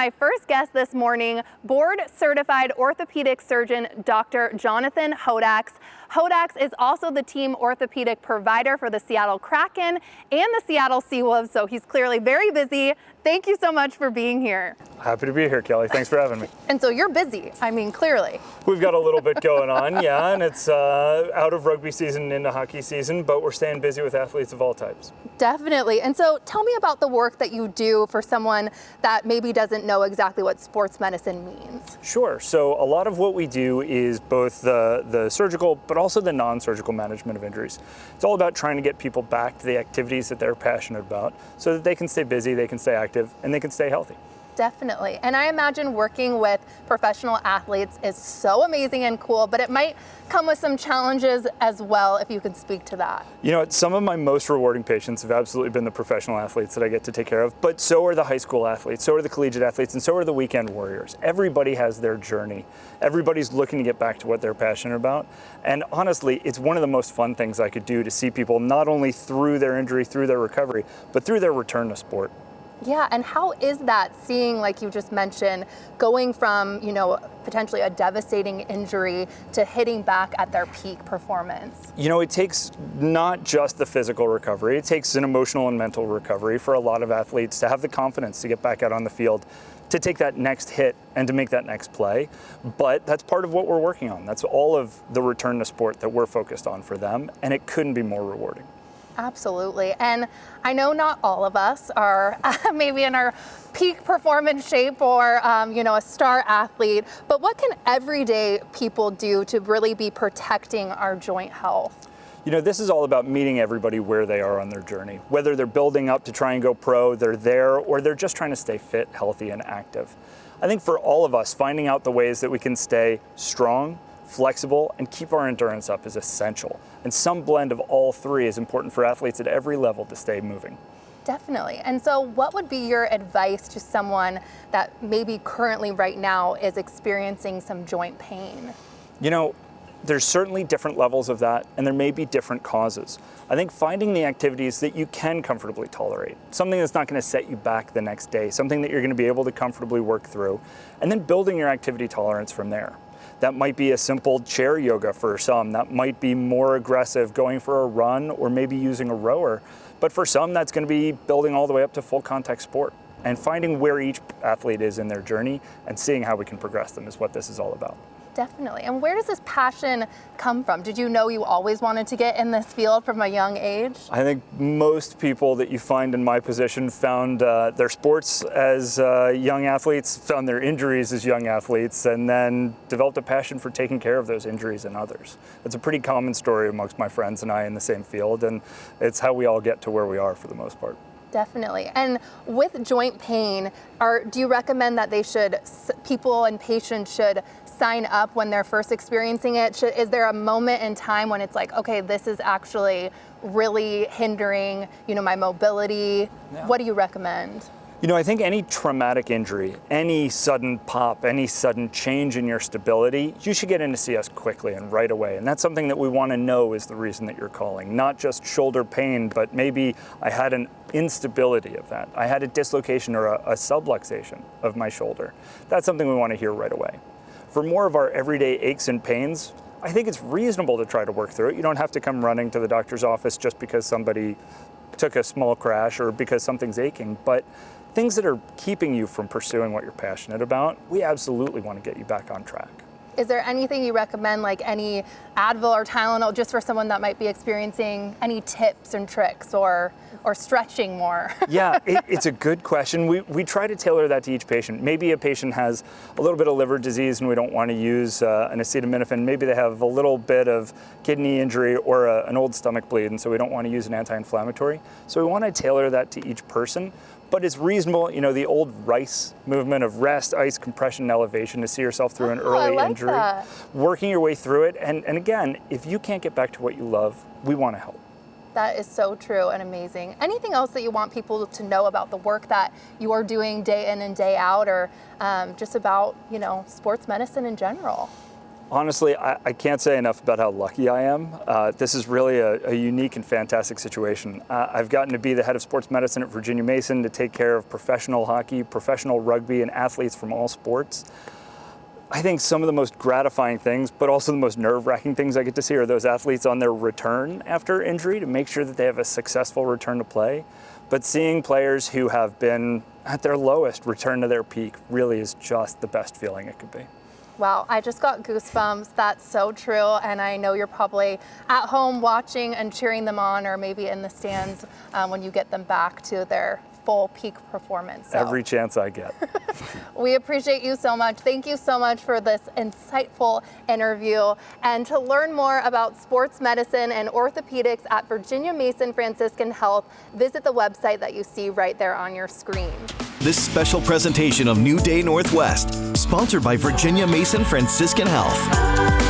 my first guest this morning, board-certified orthopedic surgeon, Dr. Jonathan Hodax. Hodax is also the team orthopedic provider for the Seattle Kraken and the Seattle Seawolves, so he's clearly very busy. Thank you so much for being here. Happy to be here, Kelly. Thanks for having me. And so you're busy, I mean, clearly. We've got a little bit going on, yeah, and it's out of rugby season into hockey season, but we're staying busy with athletes of all types. Definitely. And so tell me about the work that you do for someone that maybe doesn't know exactly what sports medicine means. Sure. So a lot of what we do is both the surgical, but also the non-surgical management of injuries. It's all about trying to get people back to the activities that they're passionate about so that they can stay busy, they can stay active, and they can stay healthy. Definitely. And I imagine working with professional athletes is so amazing and cool, but it might come with some challenges as well, if you could speak to that. You know, some of my most rewarding patients have absolutely been the professional athletes that I get to take care of, but so are the high school athletes, so are the collegiate athletes, and so are the weekend warriors. Everybody has their journey. Everybody's looking to get back to what they're passionate about. And honestly, it's one of the most fun things I could do to see people not only through their injury, through their recovery, but through their return to sport. Yeah, and how is that seeing, like you just mentioned, going from, potentially a devastating injury to hitting back at their peak performance? You know, it takes not just the physical recovery, it takes an emotional and mental recovery for a lot of athletes to have the confidence to get back out on the field, to take that next hit and to make that next play. But that's part of what we're working on. That's all of the return to sport that we're focused on for them, and it couldn't be more rewarding. Absolutely. And I know not all of us are maybe in our peak performance shape or, a star athlete, but what can everyday people do to really be protecting our joint health? You know, this is all about meeting everybody where they are on their journey. Whether they're building up to try and go pro, they're there, or they're just trying to stay fit, healthy, and active. I think for all of us, finding out the ways that we can stay strong, flexible, and keep our endurance up is essential. And some blend of all three is important for athletes at every level to stay moving. Definitely. And so what would be your advice to someone that maybe currently right now is experiencing some joint pain? You know, there's certainly different levels of that, and there may be different causes. I think finding the activities that you can comfortably tolerate, something that's not going to set you back the next day, something that you're going to be able to comfortably work through, and then building your activity tolerance from there. That might be a simple chair yoga for some. That might be more aggressive, going for a run or maybe using a rower. But for some, that's going to be building all the way up to full contact sport. And finding where each athlete is in their journey and seeing how we can progress them is what this is all about. Definitely. And where does this passion come from? Did you know you always wanted to get in this field from a young age? I think most people that you find in my position found their sports as young athletes, found their injuries as young athletes, and then developed a passion for taking care of those injuries in others. It's a pretty common story amongst my friends and I in the same field, and it's how we all get to where we are for the most part. Definitely. And with joint pain, do you recommend that people and patients should sign up when they're first experiencing it? Is there a moment in time when it's like, okay, this is actually really hindering, my mobility? Yeah. What do you recommend? You know, I think any traumatic injury, any sudden pop, any sudden change in your stability, you should get in to see us quickly and right away. And that's something that we want to know is the reason that you're calling. Not just shoulder pain, but maybe I had an instability of that. I had a dislocation or a subluxation of my shoulder. That's something we want to hear right away. For more of our everyday aches and pains, I think it's reasonable to try to work through it. You don't have to come running to the doctor's office just because somebody took a small crash or because something's aching, but things that are keeping you from pursuing what you're passionate about, we absolutely want to get you back on track. Is there anything you recommend, like any Advil or Tylenol, just for someone that might be experiencing any tips and tricks or stretching more? Yeah, it's a good question. We try to tailor that to each patient. Maybe a patient has a little bit of liver disease and we don't want to use an acetaminophen. Maybe they have a little bit of kidney injury or an old stomach bleed, and so we don't want to use an anti-inflammatory. So we want to tailor that to each person. But it's reasonable, the old RICE movement of rest, ice, compression, and elevation to see yourself through an early injury. That. Working your way through it. And again, if you can't get back to what you love, we want to help. That is so true and amazing. Anything else that you want people to know about the work that you are doing day in and day out, or just about, sports medicine in general? Honestly, I can't say enough about how lucky I am. This is really a unique and fantastic situation. I've gotten to be the head of sports medicine at Virginia Mason to take care of professional hockey, professional rugby, and athletes from all sports. I think some of the most gratifying things, but also the most nerve-wracking things I get to see are those athletes on their return after injury to make sure that they have a successful return to play. But seeing players who have been at their lowest return to their peak really is just the best feeling it could be. Wow, I just got goosebumps. That's so true. And I know you're probably at home watching and cheering them on, or maybe in the stands when you get them back to their full peak performance. So. Every chance I get. We appreciate you so much. Thank you so much for this insightful interview. And to learn more about sports medicine and orthopedics at Virginia Mason Franciscan Health, visit the website that you see right there on your screen. This special presentation of New Day Northwest, sponsored by Virginia Mason Franciscan Health.